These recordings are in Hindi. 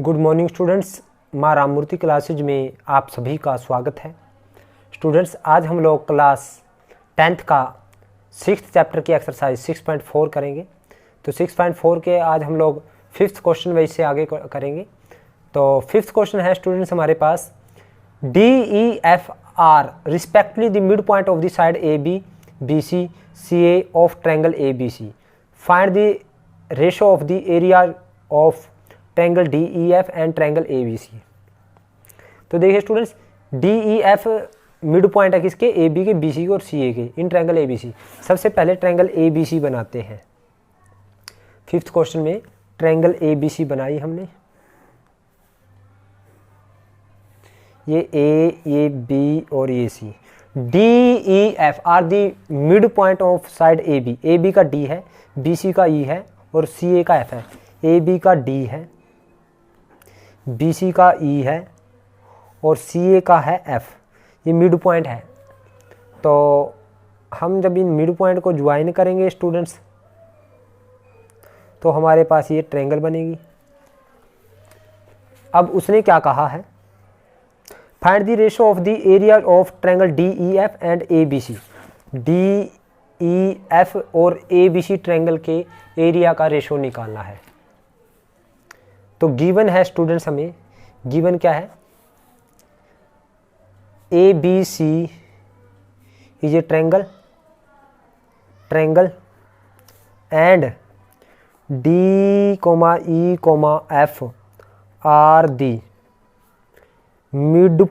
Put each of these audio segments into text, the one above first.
गुड मॉर्निंग स्टूडेंट्स, माँ राममूर्ति क्लासेज में आप सभी का स्वागत है। स्टूडेंट्स, आज हम लोग क्लास 10th का 6th चैप्टर की एक्सरसाइज 6.4 करेंगे। तो 6.4 के आज हम लोग 5th क्वेश्चन वाइज से आगे करेंगे। तो 5th क्वेश्चन है स्टूडेंट्स हमारे पास, D E F are respectively the mid point of the side A B B C C A of triangle A B C, find the ratio of the area of triangle D E F and triangle A B C. तो देखिए students, D E F mid point है किसके, ए बी के, बी सी के और सी ए के, इन ट्रायंगल ए बी सी। सबसे पहले ट्रायंगल ए बी सी बनाते हैं। 5th क्वेश्चन में ट्रायंगल ए बी सी बनाई हमने, ये ए, ये बी और ये C. D E F are the mid point of side A B. A B का डी है, बी सी का ई है और सी ए का एफ है। ए बी का डी है, बी सी का ई है और सी ए का है एफ। ये मिड पॉइंट है। तो हम जब इन मिड पॉइंट को ज्वाइन करेंगे स्टूडेंट्स, तो हमारे पास ये ट्रायंगल बनेगी। अब उसने क्या कहा है, find the ratio of the area of triangle D E F and A B C. D E F और ए बी सी ट्रायंगल के एरिया का रेशो निकालना है। तो गिवन है स्टूडेंट्स, हमें गिवन क्या है, A B C is a triangle and D comma E comma F are the mid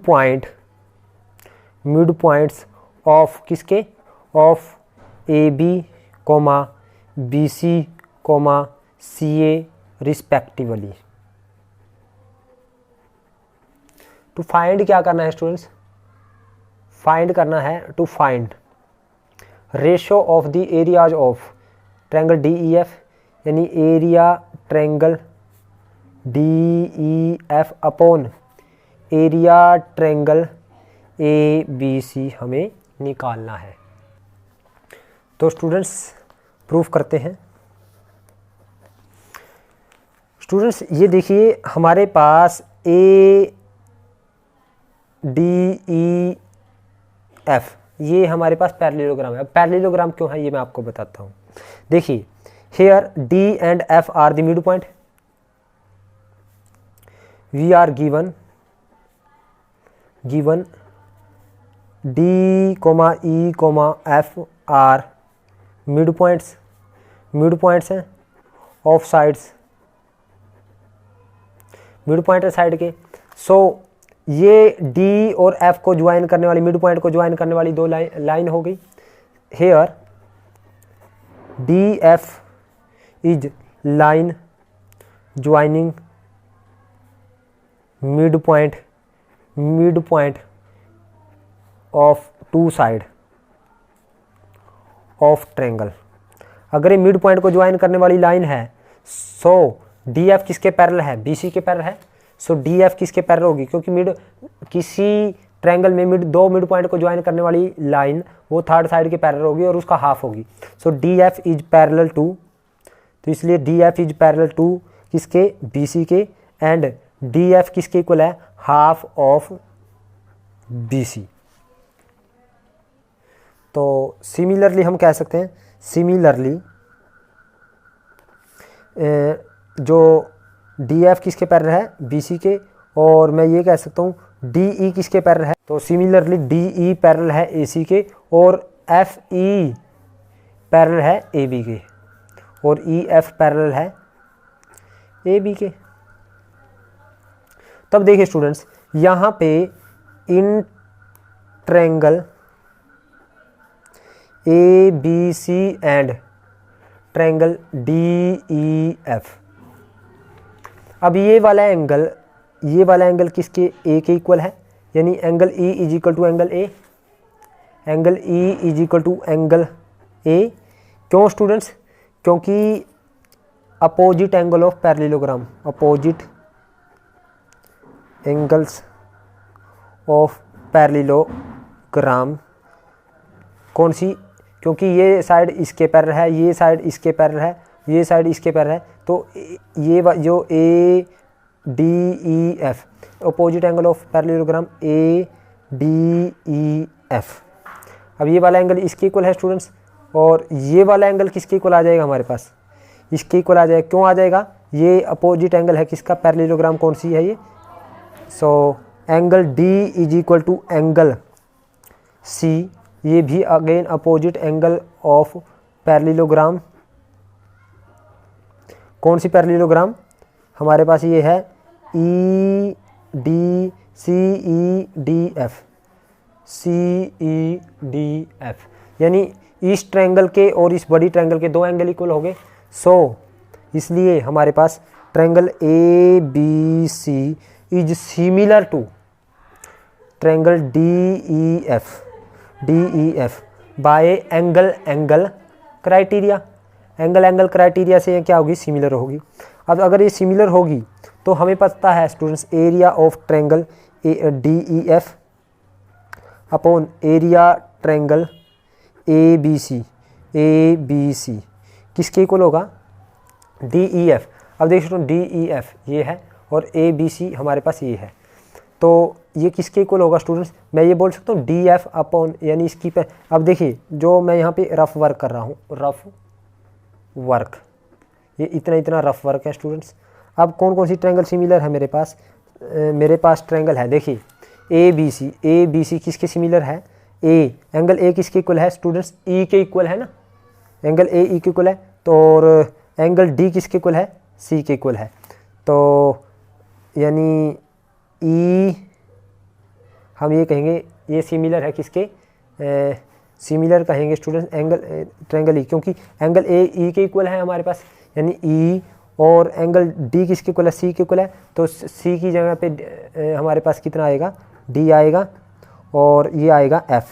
points of किसके, of A B comma B C comma C A respectively. To find क्या करना है स्टूडेंट्स, फाइंड करना है, to find ratio of the areas of triangle D E F, यानी area triangle D E F upon area triangle A B C हमें निकालना है। तो स्टूडेंट्स प्रूफ करते हैं। स्टूडेंट्स ये देखिए, हमारे पास ए डी ई एफ, ये हमारे पास पैरेललोग्राम है। पैरेललोग्राम क्यों है ये मैं आपको बताता हूँ। देखिए, here D and F are the mid point. We are given D comma E comma F are mid points हैं ऑफ साइड्स, मिड पॉइंट है साइड के। सो ये डी और एफ को ज्वाइन करने वाली, मिड पॉइंट को ज्वाइन करने वाली दो लाइन हो गई। Here D F is line joining mid point of two side of triangle. अगर ये मिड पॉइंट को ज्वाइन करने वाली लाइन है, सो डी एफ किसके पैरेलल है, बी सी के पैरेलल है। सो डी एफ किसके पैरेलल होगी, क्योंकि किसी ट्रायंगल में दो मिड पॉइंट को ज्वाइन करने वाली लाइन वो थर्ड साइड के पैरेलल होगी और उसका हाफ होगी। So D F is parallel to, तो इसलिए D F is parallel to किसके, बी सी के, एंड डी एफ किसके इक्वल है, हाफ ऑफ बी सी। तो सिमिलरली हम कह सकते हैं, सिमिलरली जो डी एफ किसके पैरेलल है, बी सी के, और मैं ये कह सकता हूँ डी ई किसके पैरेलल है। तो सिमिलरली डी ई पैरेलल है ए सी के और एफ ई पैरेलल है ए बी के और ई एफ पैरेलल है ए बी के। तब देखिए स्टूडेंट्स, यहाँ पे in triangle A B C and triangle D E F, अब ये वाला एंगल किसके, ए के इक्वल है, यानी angle E is equal to angle A, angle E is equal to angle A. क्यों स्टूडेंट्स, क्योंकि opposite angle of parallelogram, opposite angles of parallelogram कौन सी, क्योंकि ये साइड इसके पैरेलल है, ये साइड इसके पैरेलल है, ये साइड इसके पैरेलल है। तो ये जो ए DEF, opposite angle of parallelogram ADEF। अब ये वाला एंगल इसके इक्वल है स्टूडेंट्स, और ये वाला एंगल किसके इक्वल आ जाएगा हमारे पास, इसके इक्वल आ जाएगा। क्यों आ जाएगा, ये अपोजिट एंगल है किसका, पैरेललोग्राम कौन सी है ये। So angle D is equal to angle C, ये भी again opposite angle of parallelogram. कौन सी पैरेललोग्राम, हमारे पास ये है CEDF, यानी इस ट्रायंगल के और इस बड़ी ट्रायंगल के दो एंगल इक्वल हो गए। सो इसलिए हमारे पास triangle ABC is similar to triangle DEF by angle criteria. Angle criteria से क्या होगी, सिमिलर होगी। अब अगर ये सिमिलर होगी तो हमें पता है students area of triangle DEF upon area triangle ABC किसके इक्वल होगा, DEF। अब देख सकते हो DEF ये है और ABC हमारे पास ये है, तो ये किसके इक्वल होगा स्टूडेंट्स, मैं ये बोल सकता हूँ DF अपॉन, यानी इसकी पे। अब देखिए जो मैं यहाँ पे रफ वर्क कर रहा हूँ, रफ वर्क, ये इतना रफ वर्क है स्टूडेंट्स। अब कौन कौन सी ट्रायंगल सिमिलर है मेरे पास, ट्रायंगल है देखिए ABC किसके सिमिलर है, एंगल A किसके इक्वल है स्टूडेंट्स, E के इक्वल है ना, एंगल A E के इक्वल है। तो और एंगल D किसके इक्वल है, C के इक्वल है। तो यानी E हम ये कहेंगे ये सिमिलर है किसके, सिमिलर कहेंगे स्टूडेंट्स एंगल ट्रायंगल E, क्योंकि एंगल A E के इक्वल है हमारे पास, यानी E, और एंगल D किसके इक्वल है, C के इक्वल है। तो C की जगह पे हमारे पास कितना आएगा, D आएगा, और ये आएगा F,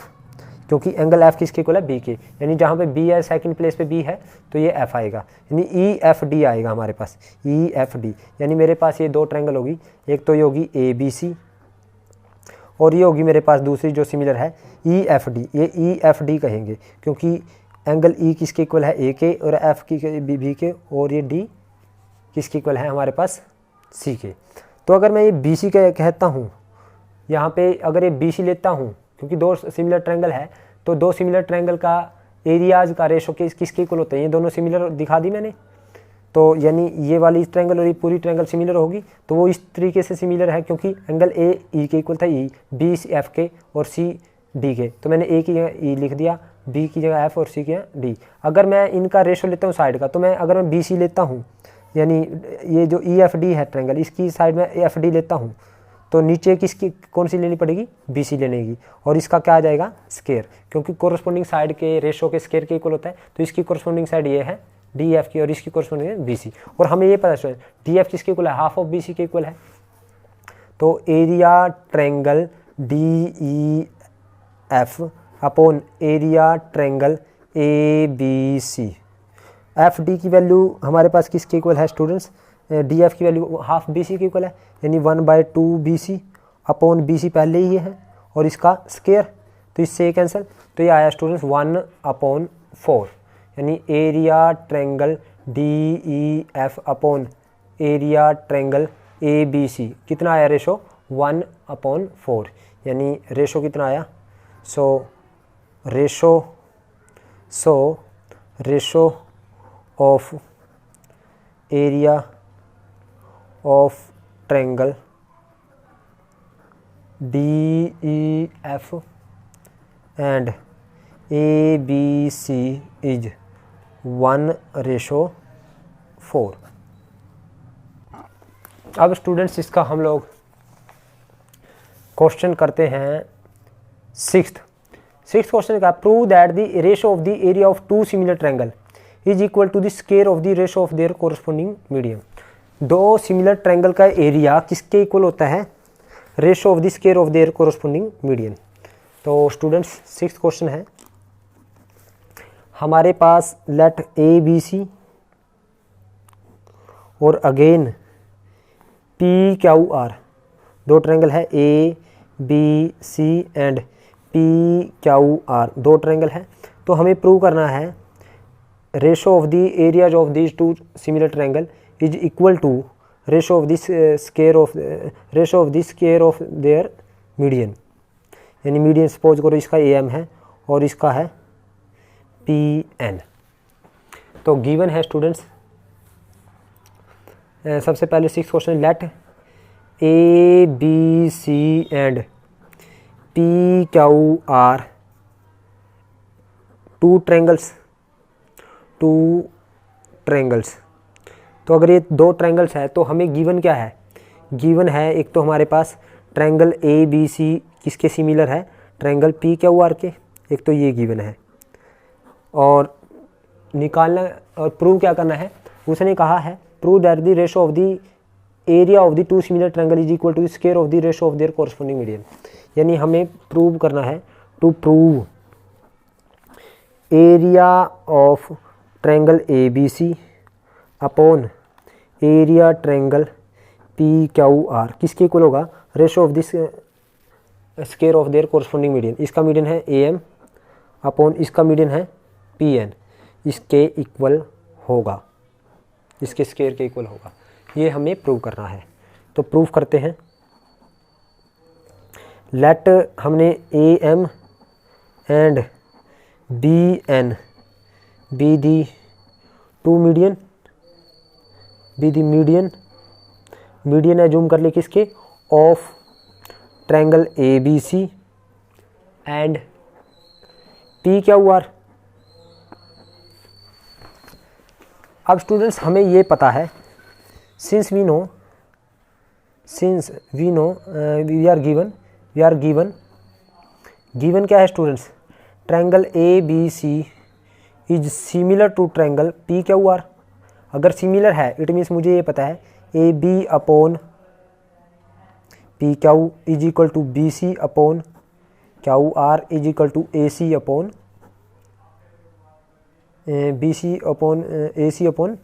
क्योंकि एंगल F किसके इक्वल है, B के, यानी जहाँ पे B है सेकंड प्लेस पे B है तो ये F आएगा, यानी EFD आएगा हमारे पास, EFD। यानी मेरे पास ये दो ट्रायंगल होगी, एक तो ये होगी ABC और ये होगी मेरे पास दूसरी जो सिमिलर है EFD। ये EFD कहेंगे क्योंकि एंगल E किसके इक्वल है, A के, और F की B के, और ये D किसके इक्वल है हमारे पास, C के। तो अगर मैं ये BC कहता हूँ यहाँ पे, अगर ये BC लेता हूँ, क्योंकि दो सिमिलर ट्रायंगल है तो दो सिमिलर ट्रायंगल का एरियाज का रेशो किसके इक्वल होते हैं, ये दोनों सिमिलर दिखा दी मैंने। तो यानी ये वाली ट्रायंगल और ये पूरी ट्रायंगल सिमिलर होगी, तो वो इस तरीके से सिमिलर है क्योंकि एंगल A E के इक्वल था, E B F के और C D के। तो मैंने A की जगह E लिख दिया, B की जगह F और C की जगह D। अगर मैं इनका रेशो लेता हूँ साइड का, तो मैं अगर मैं BC लेता हूँ, यानी ये जो EFD है ट्रायंगल, इसकी साइड में FD लेता हूँ, तो नीचे किसकी कौन सी लेनी पड़ेगी, BC लेने की, और इसका क्या आ जाएगा, स्क्वायर, क्योंकि कोरस्पोंडिंग साइड के रेशो के स्क्वायर के इक्वल होता है। तो इसकी कोरस्पोंडिंग साइड ये है DF की, और इसकी कोरस्पोंडिंग है BC। और हमें ये पता चला DF किसके इक्वल है, हाफ ऑफ BC के इक्वल है। तो area triangle DEF upon area triangle ABC। FD की वैल्यू हमारे पास किसके इक्वल है स्टूडेंट्स, DF की वैल्यू हाफ BC के इक्वल है, यानी 1/2 BC अपॉन BC पहले ही है, और इसका स्क्वायर, तो इससे ये कैंसिल। तो ये आया स्टूडेंट्स 1/4, यानी area triangle DEF upon area triangle ABC कितना आया रेशो, 1/4, यानी रेशो कितना आया, ratio of area of triangle DEF and ABC is 1/4। अब स्टूडेंट्स इसका हम लोग क्वेश्चन करते हैं सिक्स्थ क्वेश्चन का, prove that the ratio of the area of two similar triangle is equal to the square of the ratio of their corresponding medium. दो सिमिलर ट्रायंगल का एरिया किसके इक्वल होता है, ratio of the square of their corresponding median. तो स्टूडेंट्स सिक्स्थ क्वेश्चन है हमारे पास, लेट ABC और अगेन PQR, दो ट्रायंगल है ABC एंड PQR, दो ट्रायंगल है। तो हमें प्रूव करना है ratio of the areas of these two similar triangle is equal to ratio of this square of there median, यानी मीडियन सपोज करो इसका AM है और इसका है PN। तो गिवन है स्टूडेंट्स, सबसे पहले 6 question, let ABC and PQR two triangles. तो अगर ये 2 ट्रायंगल्स है तो हमें गिवन क्या है, गिवन है एक तो हमारे पास ट्रायंगल ABC किसके सिमिलर है, ट्रायंगल PQR के, एक तो ये गिवन है। और निकालना और प्रूव क्या करना है, उसने कहा है prove that the ratio of the area of the 2 similar triangle is equal to the square of the ratio of their corresponding median. यानी हमें प्रूव करना है, to prove area of triangle ABC upon area triangle PQR किसके इक्वल होगा, ratio of this square of their corresponding median. इसका मीडियन है AM अपॉन इसका मीडियन है PN, इसके इक्वल होगा, इसके स्क्वायर के इक्वल होगा। ये हमें प्रूव करना है, तो प्रूव करते हैं। लेट हमने AM and BN be the two median, median assume कर ले किसके, of triangle ABC and PQR। अब स्टूडेंट्स हमें ये पता है, since we know we are given क्या है students, triangle ABC is similar to triangle PQR। अगर सिमिलर है इट मीन्स मुझे ये पता है AB upon PQ is equal to BC upon QR is equal to AC upon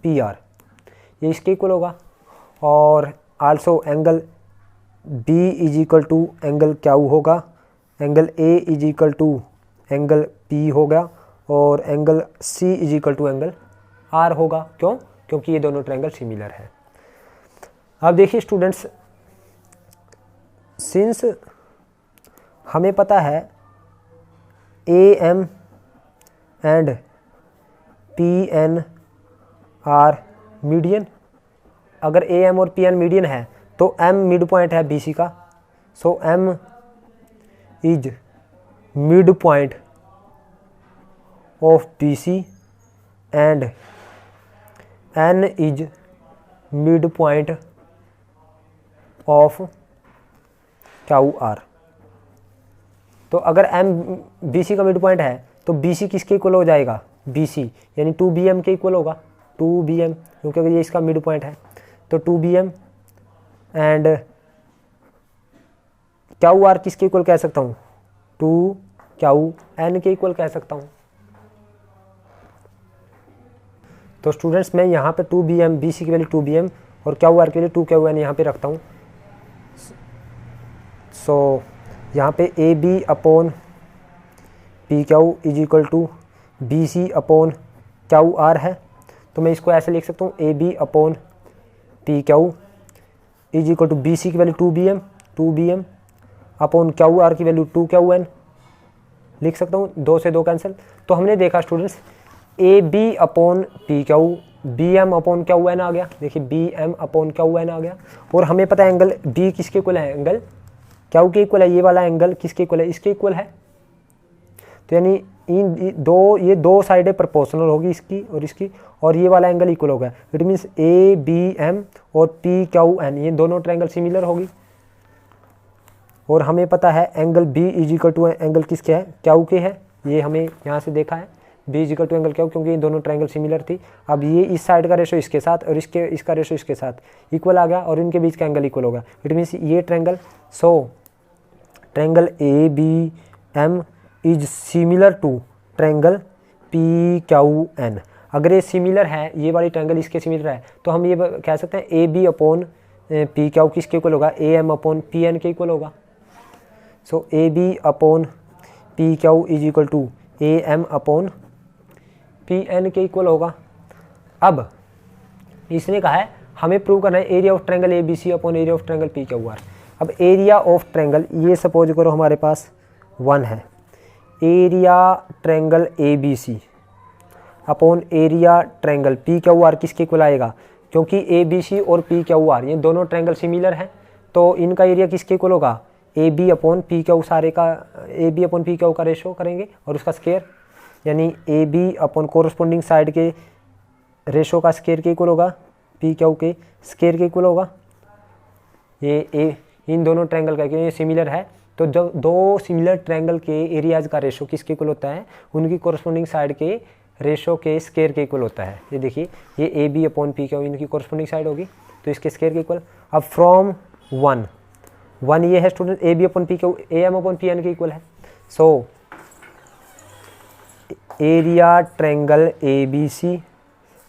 PR, ये इसके इक्वल होगा। और also angle B is equal to angle Q होगा, angle A is equal to angle P होगा, और angle C is equal to angle R होगा। क्यों, क्योंकि ये दोनों ट्रायंगल सिमिलर है। अब देखिए स्टूडेंट्स, सिंस हमें पता है AM and PN are median, अगर AM और PN मीडियन है तो M मिड पॉइंट है BC का, so M is mid point of BC and N is mid point of QR। तो अगर M BC का मिड पॉइंट है तो BC किसके इक्वल हो जाएगा, BC यानी 2BM के इक्वल होगा, 2BM, क्योंकि अगर ये इसका मिड पॉइंट है तो 2BM एंड QR किसके इक्वल कह सकता हूँ, 2QN के इक्वल कह सकता हूँ। तो स्टूडेंट्स मैं यहाँ पे 2BM, BC की वैल्यू 2BM और QR के लिए 2QN यहाँ पे रखता हूँ। सो यहाँ पे AB upon PQ is equal to BC upon QR है, तो मैं इसको ऐसे लिख सकता हूँ AB upon PQ is equal to BC की वैल्यू 2BM अपॉन QR की वैल्यू 2QN लिख सकता हूँ, 2 से 2 कैंसिल। तो हमने देखा students AB upon PQ BM upon QN आ गया, देखिए BM अपॉन QN आ गया। और हमें पता है एंगल B किसके इक्वल है, एंगल Q के इक्वल है, ये वाला एंगल किसके इक्वल है, इसके इक्वल है। तो यानी ये दो साइडें प्रोपोर्शनल होगी इसकी और इसकी, और ये वाला एंगल इक्वल होगा। इट मीन्स ABM और PQN ये दोनों ट्रायंगल सिमिलर होगी। और हमें पता है angle B is equal to angle किसके है, Q के है, ये हमें यहाँ से देखा है B is equal to angle Q, क्योंकि ये दोनों ट्रायंगल सिमिलर थी। अब ये इस साइड का रेशो इसके साथ और इसका रेशो इसके साथ इक्वल आ गया और इनके बीच का एंगल इक्वल होगा। इट मीन्स ये triangle, so triangle ABM is similar to triangle PQN। अगर ये सिमिलर है, ये वाली ट्रायंगल इसके सिमिलर है, तो हम ये कह सकते हैं AB अपॉन PQ किसके इक्वल होगा, AM अपॉन PN के इक्वल होगा। So AB upon PQ is equal to AM upon PN के इक्वल होगा। अब इसने कहा है हमें प्रूव करना है area of triangle A B C upon area of triangle P Q R. अब एरिया ऑफ ट्रायंगल, ये सपोज करो हमारे पास 1 है, area triangle A B C upon area triangle P Q R किसके इक्वल आएगा, क्योंकि ए बी सी और पी क्यू आर ये दोनों ट्रायंगल सिमिलर हैं, तो इनका एरिया किसके इक्वल होगा, A B upon P Q सारे का, A B upon P Q का रेशो करेंगे और उसका स्केयर, यानी A B upon corresponding side के रेशो का स्केयर के इक्वल होगा, पी क्यू के स्केयर के इक्वल होगा। ये इन दोनों ट्रायंगल का, क्योंकि ये सिमिलर है, तो जब दो सिमिलर ट्रायंगल के एरियाज का रेशो किसके इक्वल होता है, उनकी कोरस्पोंडिंग साइड के रेशो के स्केयर के इक्वल होता है। ये देखिए, ये A B upon P Q इनकी कोरस्पोंडिंग साइड होगी, तो इसके स्केयर के इक्वल। अब फ्रॉम 1 ये है student, A B upon P Q A M upon P N के इक्वल है। So area triangle A B C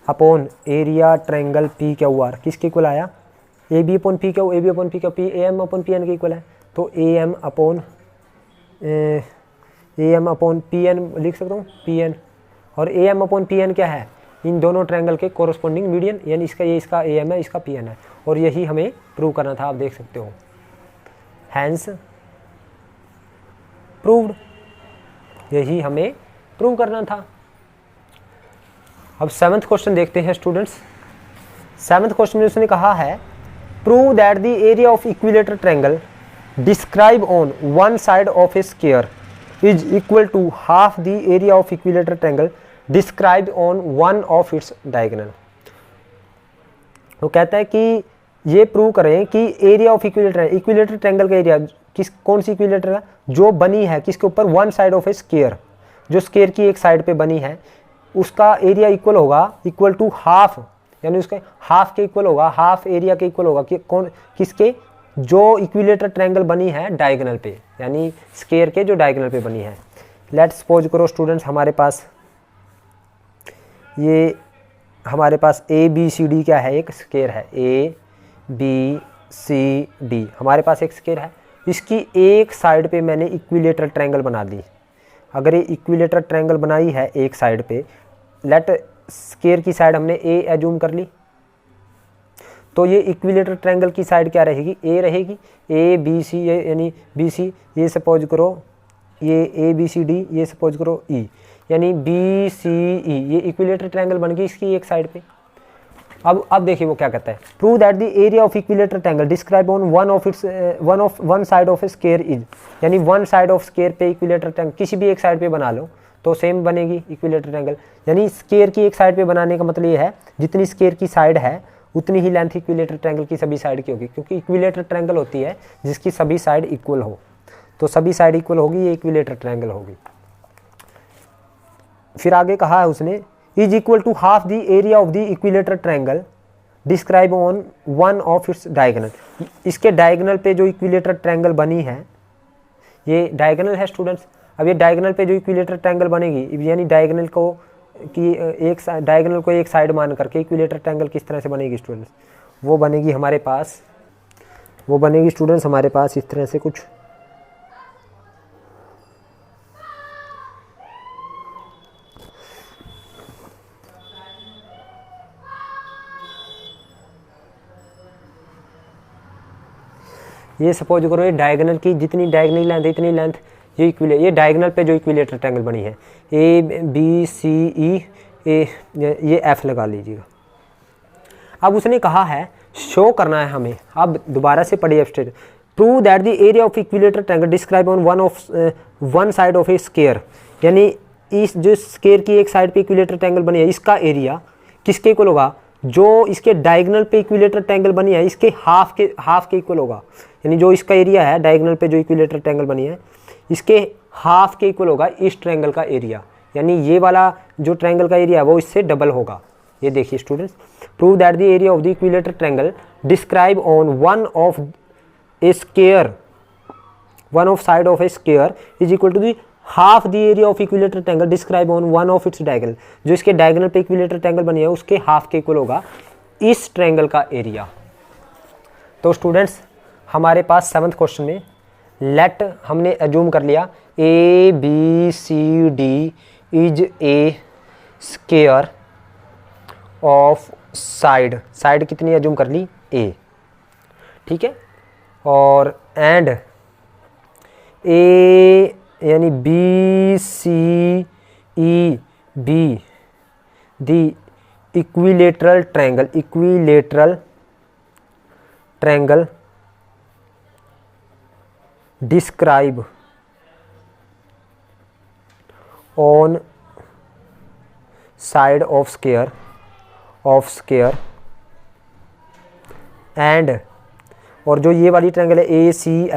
upon area triangle P Q R किसके इक्वल आया, A B upon P Q, A B upon P Q, P A M upon P N के इक्वल है, तो A M upon P N लिख सकता हूँ, पी एन, और A M upon P N क्या है, इन दोनों ट्रायंगल के कोरस्पोंडिंग मीडियन, यानी इसका ये इसका ए एम है, इसका पी एन है, और यही हमें प्रूव करना था, आप देख सकते हो, हैंस प्रूव्ड, यही हमें प्रूव करना था। अब 7th क्वेश्चन देखते हैं स्टूडेंट्स। 7th क्वेश्चन में उसने कहा है prove that the area of equilateral triangle describe on one side of a square is equal to half the area of equilateral triangle describe on one of its diagonal. वो कहता है कि ये प्रूव करें कि एरिया ऑफ इक्विलेटर ट्रायंगल का एरिया कौन सी इक्विलेटर है, जो बनी है किसके ऊपर, one side of a square, जो स्क्वायर की एक साइड पे बनी है, उसका एरिया इक्वल होगा, इक्वल टू हाफ, यानी उसके हाफ के इक्वल होगा, हाफ एरिया के इक्वल होगा कि कौन किसके, जो इक्विलेटर ट्रायंगल बनी है डायगोनल पे, यानी स्क्वायर के जो डायगोनल पे बनी है। लेट्स सपोज करो स्टूडेंट्स हमारे पास ए बी सी डी क्या है, एक स्क्वायर है, ए बी सी डी हमारे पास एक स्क्वायर है, इसकी एक साइड पे मैंने इक्विलेटर ट्रायंगल बना दी। अगर ये इक्विलेटर ट्रायंगल बनाई है एक साइड पे, लेट स्क्वायर की साइड हमने ए एज्यूम कर ली, तो ये इक्विलेटर ट्रायंगल की साइड क्या रहेगी, ए रहेगी, ए बी सी, यानी बी सी, ये सपोज करो ये ए बी सी डी, ये सपोज करो ई, यानी बी सी ई, ये इक्विलेटर ट्रायंगल बन गई इसकी एक साइड पे। अब देखिए वो क्या कहता है, prove that the area of equilateral triangle describe on one side of a square is, यानी वन साइड ऑफ स्क्वायर पे इक्विलेटर ट्रायंगल किसी भी एक साइड पे बना लो तो सेम बनेगी इक्विलेटर ट्रायंगल, यानी स्क्वायर की एक साइड पे बनाने का मतलब ये है जितनी स्क्वायर की साइड है उतनी ही लेंथ इक्विलेटर ट्रायंगल की सभी साइड की होगी, क्योंकि इक्विलेटर ट्रायंगल होती है जिसकी सभी साइड इक्वल हो, तो सभी साइड इक्वल होगी, ये इक्विलेटर ट्रायंगल होगी। फिर आगे कहा है उसने is equal to half the area of the equilateral triangle describe on one of its diagonal. इसके डायगोनल पे जो इक्विलेटर ट्रायंगल बनी है, ये डायगोनल है स्टूडेंट्स। अब ये डायगोनल पे जो इक्विलेटर ट्रायंगल बनेगी, यानी डायगोनल को कि डायगोनल को एक साइड मान करके इक्विलेटर ट्रायंगल किस तरह से बनेगी स्टूडेंट्स, वो बनेगी स्टूडेंट्स हमारे पास इस तरह से कुछ, ये सपोज करो ये डायगोनल की जितनी डायगोनल लेंथ है इतनी लेंथ ये डायगोनल पे जो इक्विलेटर ट्रायंगल बनी है, ए बी सी ई, ये एफ लगा लीजिएगा। अब उसने कहा है शो करना है हमें, अब दोबारा से पढ़िए state, prove that the area of equilateral triangle describe on one side of a square, यानी इस जो स्क्वायर की एक साइड पे इक्विलेटर ट्रायंगल बनी है इसका एरिया किसके इक्वल होगा, जो इसके डायगोनल पे इक्विलेटर ट्रायंगल बनी है इसके हाफ के इक्वल होगा, यानी जो इसका एरिया है डायगोनल पे जो इक्विलेटर ट्रायंगल बनी है इसके हाफ के इक्वल होगा इस ट्रायंगल का एरिया, यानी ये वाला जो ट्रायंगल का एरिया है वो इससे डबल होगा। ये देखिए students, prove that the area of the equilateral triangle describe on one of a square, one of side of a square is equal to the half the area of equilateral triangle describe on one of its diagonal, जो इसके डायगोनल पे इक्विलेटर ट्रायंगल बनी है उसके हाफ के इक्वल होगा इस ट्रायंगल का एरिया। तो स्टूडेंट्स हमारे पास 7th क्वेश्चन में लेट हमने एज्यूम कर लिया A B C D is a square of side, side कितनी एज्यूम कर ली, ए, ठीक है। और एंड ए यानी B C E be the equilateral triangle, equilateral triangle describe on side of square and, और जो ये वाली ट्रायंगल है A C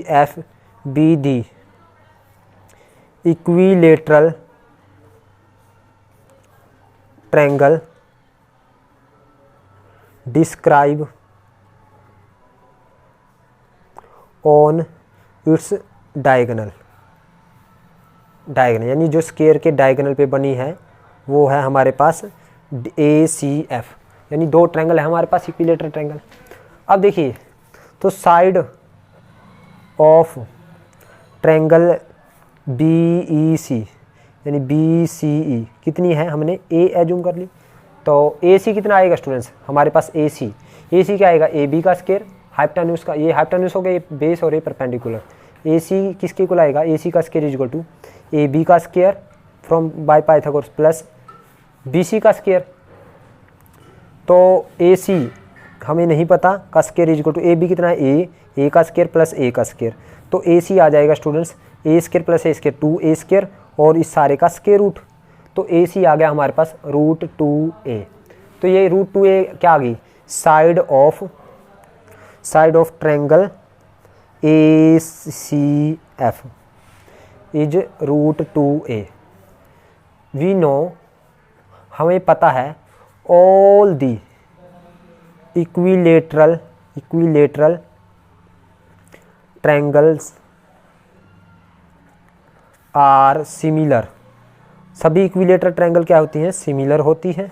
F be D equilateral triangle describe on its diagonal, यानी जो स्क्वायर के डायगोनल पे बनी है वो है हमारे पास ए सी एफ, यानी दो ट्रायंगल है हमारे पास इक्विलेटरल ट्रायंगल। अब देखिए तो side of triangle B E C यानी बी सी ई कितनी है, हमने ए एज्यूम कर ली, तो ए सी कितना आएगा स्टूडेंट्स हमारे पास, ए सी क्या आएगा, ए बी का स्क्वायर हाइपोटेन्यूज का, ये हाइपोटेन्यूज हो गया, ये बेस और ये परपेंडिकुलर, ए सी किसके इक्वल आएगा, ए सी का square is equal to A B का square from by Pythagoras plus B C का स्क्वायर। तो ए सी हमें नहीं पता का square is equal to A B कितना है, ए का स्क्वायर प्लस ए का स्क्वायर, तो ए सी आ जाएगा स्टूडेंट्स ए स्क्वायर प्लस ए स्क्वायर 2a स्क्वायर और इस सारे का स्क्वायर रूट, तो ए सी आ गया हमारे पास √2a। तो ये √2a क्या आ गई, side of triangle A C F is √2a। We know हमें पता है all the equilateral triangles are similar, सभी इक्विलेटरल ट्रायंगल क्या होती हैं, सिमिलर होती हैं।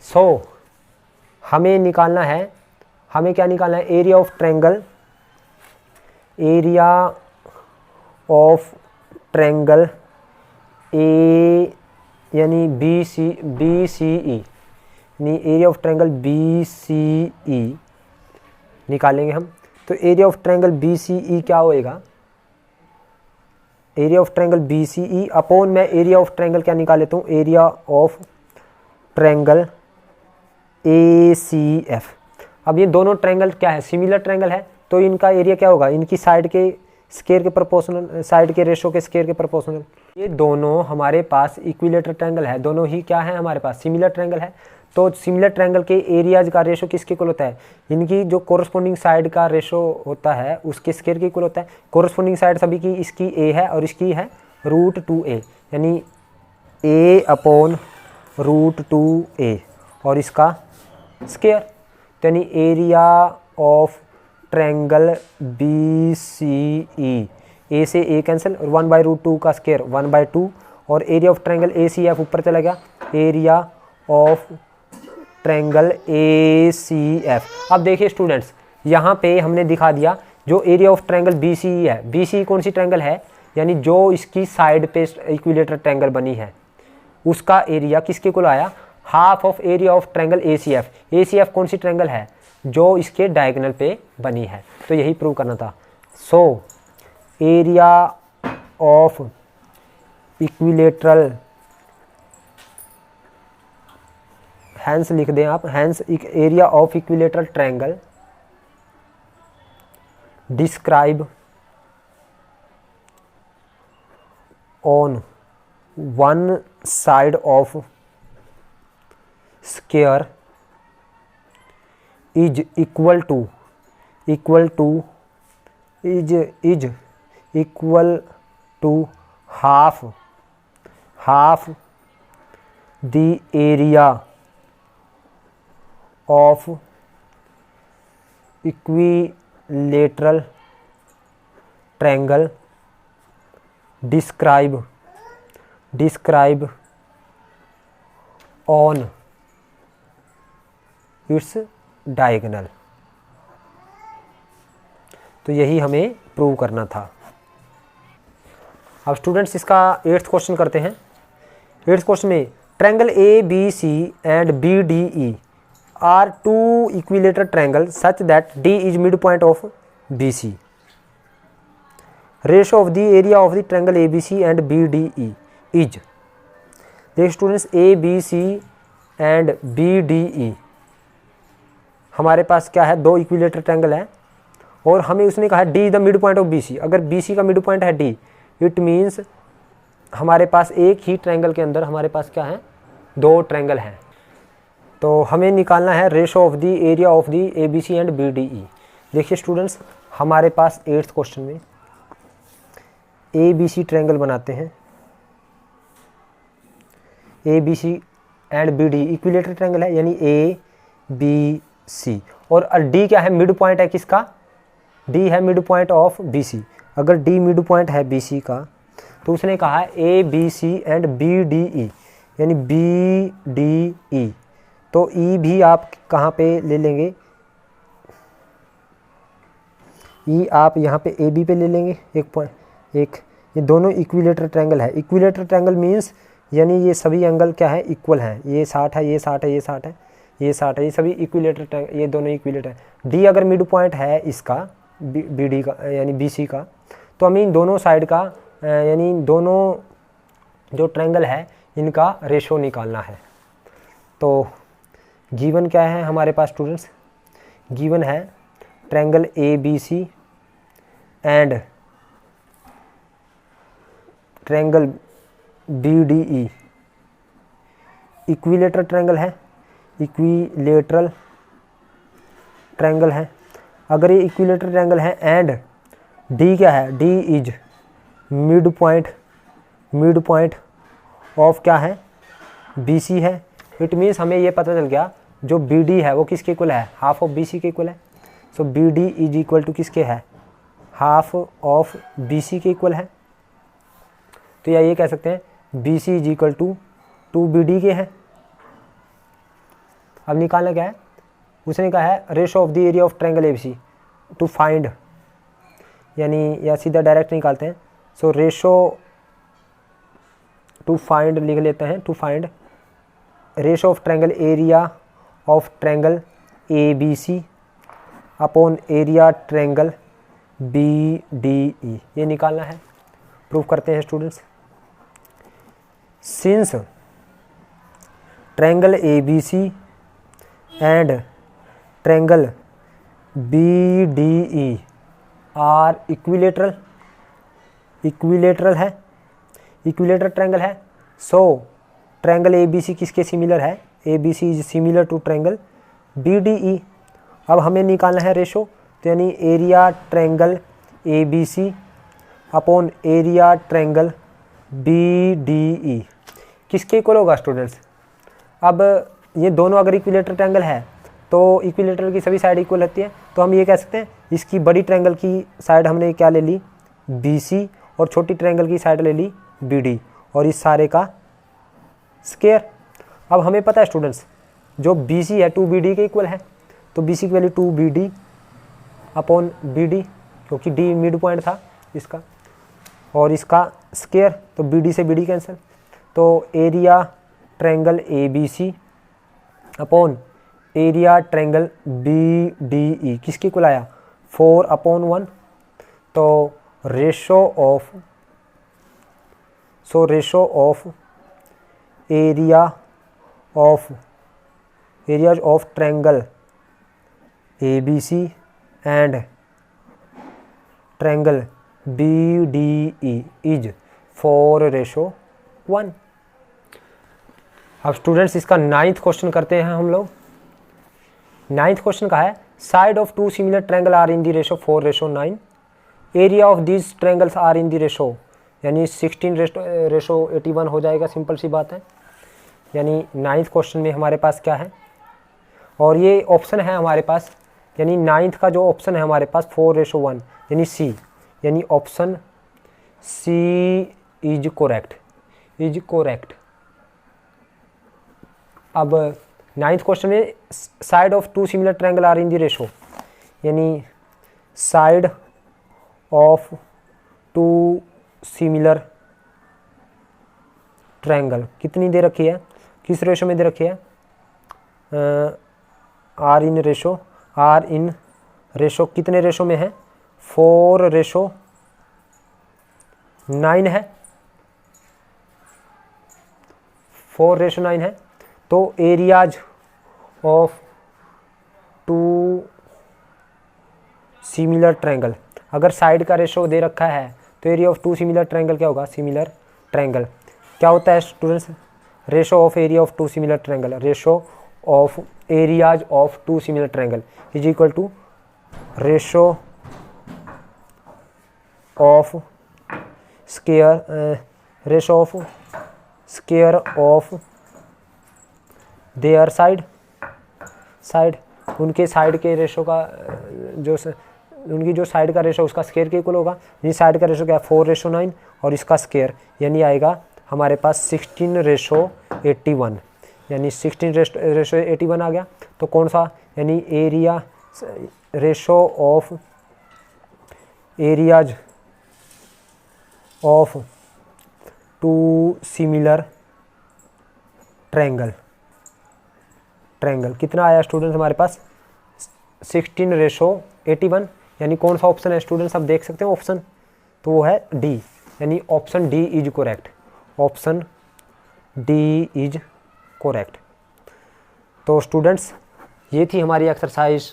सो हमें निकालना है, हमें क्या निकालना है, एरिया ऑफ ट्रायंगल ए यानी बी सी ई, यानी area of triangle B C E निकालेंगे हम। तो area of triangle B C E क्या होएगा, area of triangle B C E upon मैं एरिया ऑफ ट्रायंगल क्या निकाल लेता हूँ, area of triangle A C F. अब ये दोनों ट्रायंगल क्या है, सिमिलर ट्रायंगल है, तो इनका एरिया क्या होगा, इनकी साइड के स्क्वायर के प्रोपोर्शनल, साइड के रेशो के स्क्वायर के प्रोपोर्शनल। ये दोनों हमारे पास इक्विलेटरल ट्रायंगल है, दोनों ही क्या है हमारे पास, सिमिलर ट्रायंगल है। तो सिमिलर ट्रायंगल के एरियाज का रेशो किसके इक्वल होता है, इनकी जो कोरस्पोंडिंग साइड का रेशो होता है उसके स्क्वायर के इक्वल होता है। कोरस्पोंडिंग साइड सभी की, इसकी ए है और इसकी है √2a, यानी a अपॉन √2a और इसका स्क्वायर, यानी area of triangle B C E, A से ए कैंसिल और 1/√2 का स्क्वायर 1/2 और area of triangle A C F ऊपर चला गया, area of triangle A C F. अब देखिए स्टूडेंट्स यहाँ पे हमने दिखा दिया जो area of triangle B C E है, बी सी ई कौन सी ट्रायंगल है, यानी जो इसकी साइड पे इक्विलेटरल ट्रायंगल बनी है उसका एरिया किसके इक्वल आया, half of area of triangle A C F. ए सी एफ कौन सी ट्रायंगल है, जो इसके डायगोनल पे बनी है, तो यही प्रूव करना था। So area of equilateral, hence लिख दें आप, hence area of equilateral triangle describe on one side of square is equal to half the area of equilateral triangle describe on its diagonal. तो यही हमें प्रूव करना था। अब स्टूडेंट्स इसका 8th क्वेश्चन करते हैं। 8th क्वेश्चन में triangle A B C and B D E are two equilateral triangle such that D is mid point of B C. Ratio of the area of the triangle A B C and B D E is. देखिए students, A B C and B D E हमारे पास क्या है, दो इक्विलेटरल ट्रायंगल है और हमें उसने कहा है D the mid point of B C. अगर बी सी का मिड पॉइंट है डी, इट मीन्स हमारे पास एक ही ट्रायंगल के अंदर हमारे पास क्या है, दो ट्रायंगल हैं। तो हमें निकालना है ratio of the area of the A B C and B D E. देखिए स्टूडेंट्स, हमारे पास 8th क्वेश्चन में ए बी सी ट्रायंगल बनाते हैं। A B C and B D equilateral triangle है, यानी ए बी सी। और डी क्या है, मिड पॉइंट है किसका, डी है mid point of B C. अगर डी मिड पॉइंट है बी सी का तो उसने कहा है A B C and B D E, यानी बी डी ई। तो ई भी आप कहाँ पे ले लेंगे, ई आप यहाँ पे ए बी पे ले लेंगे एक पॉइंट एक। ये दोनों इक्विलेटरल ट्रायंगल है। इक्विलेटरल ट्रायंगल मीन्स यानी ये सभी एंगल क्या है, इक्वल हैं। ये 60 है, ये 60 है, ये 60 है, ये 60 है, ये सभी इक्विलेटरल ट्रायंगल, ये दोनों इक्विलेटरल है। डी अगर मिड पॉइंट है इसका बी डी का यानी बी सी का, तो हमें इन दोनों साइड का यानी दोनों जो ट्रायंगल है इनका रेशो निकालना है। तो गिवन क्या है हमारे पास स्टूडेंट्स, गिवन है triangle A B C and triangle B D E equilateral triangle है, इक्विलेटरल ट्रायंगल है। अगर ये इक्विलेटरल ट्रायंगल है एंड डी क्या है, D is mid point of क्या है, बी सी है। इट मीन्स हमें ये पता चल गया जो बी डी है वो किसके इक्वल है, हाफ ऑफ बी सी के इक्वल है। So B D is equal to किसके है, हाफ ऑफ बी सी के इक्वल है। तो या ये कह सकते हैं B C is equal to B D के है। अब निकालना क्या है, उसने कहा है ratio of the area of triangle A B C to find, यानी या सीधा डायरेक्ट निकालते हैं। सो रेशो टू फाइंड लिख लेते हैं, to find ratio of triangle area of triangle A B C upon area triangle B D E, ये निकालना है। प्रूफ करते हैं students. Since triangle A B C and triangle B D E are equilateral है, इक्विलेटरल ट्रायंगल है। So triangle A B C किसके सिमिलर है, A B C is similar to triangle B D E. अब हमें निकालना है रेशो, तो यानी area triangle A B C upon area triangle B D E किसके इक्वल होगा स्टूडेंट्स। अब ये दोनों अगर इक्विलेटरल ट्रायंगल है तो इक्विलेटरल की सभी साइड इक्वल रहती है। तो हम ये कह सकते हैं इसकी बड़ी ट्रायंगल की साइड हमने क्या ले ली, बी सी, और छोटी ट्रायंगल की साइड ले ली बी डी, और इस सारे का स्क्वायर। अब हमें पता है स्टूडेंट्स जो बी सी है टू बी डी के इक्वल है, तो बी सी की value two B D upon B D, क्योंकि डी मिड पॉइंट था इसका, और इसका स्क्वायर, तो बी डी से बी डी कैंसिल। तो area triangle A B C upon area triangle B D E किसके इक्वल आया, 4/1। तो ratio of area of triangle A B C and triangle B D E is 4:1। अब स्टूडेंट्स इसका 9th क्वेश्चन करते हैं हम लोग। 9th क्वेश्चन का है side of two similar triangle are in the ratio 4:9, area of these triangles are in the ratio, यानी 16:81 हो जाएगा। सिंपल सी बात है। यानी 9th क्वेश्चन में हमारे पास क्या है, और ये ऑप्शन है हमारे पास, यानी 9th का जो ऑप्शन है हमारे पास 4:1 यानी सी, यानी ऑप्शन सी इज कोरेक्ट। अब 9th क्वेश्चन में side of two similar triangle are in the ratio, यानी side of two similar triangle कितनी दे रखी है, किस रेशो में दे रखी है, आर इन रेशो कितने रेशो में है, 4:9 है, 4:9 है। तो areas of two similar triangle, अगर साइड का रेशो दे रखा है तो area of two similar triangle क्या होगा, सिमिलर ट्रायंगल। क्या होता है students, ratio of area of two similar triangle, ratio of areas of two similar triangle is equal to ratio of square of their side, उनके साइड के रेशो का उनकी जो साइड का रेशो उसका स्क्वायर के इक्वल होगा। ये साइड का रेशो क्या है, 4:9 और इसका स्क्वायर यानी आएगा हमारे पास 16:81, यानी 16:81 आ गया। तो कौन सा, यानी area ratio of areas of two similar triangle कितना आया स्टूडेंट्स हमारे पास, 16:81, यानी कौन सा ऑप्शन है स्टूडेंट्स, आप देख सकते हैं ऑप्शन, तो वो है डी, यानी option D is correct, option D is correct. तो स्टूडेंट्स ये थी हमारी एक्सरसाइज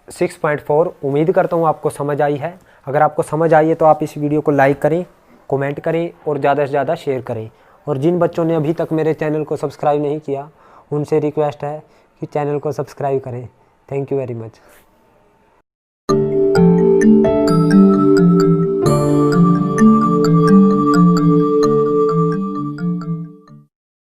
6.4। उम्मीद करता हूँ आपको समझ आई है। अगर आपको समझ आई है तो आप इस वीडियो को लाइक करें, कमेंट करें और ज़्यादा से ज़्यादा शेयर करें। और जिन बच्चों ने अभी तक मेरे चैनल को सब्सक्राइब नहीं किया उनसे रिक्वेस्ट है कि चैनल को सब्सक्राइब करें। Thank you very much.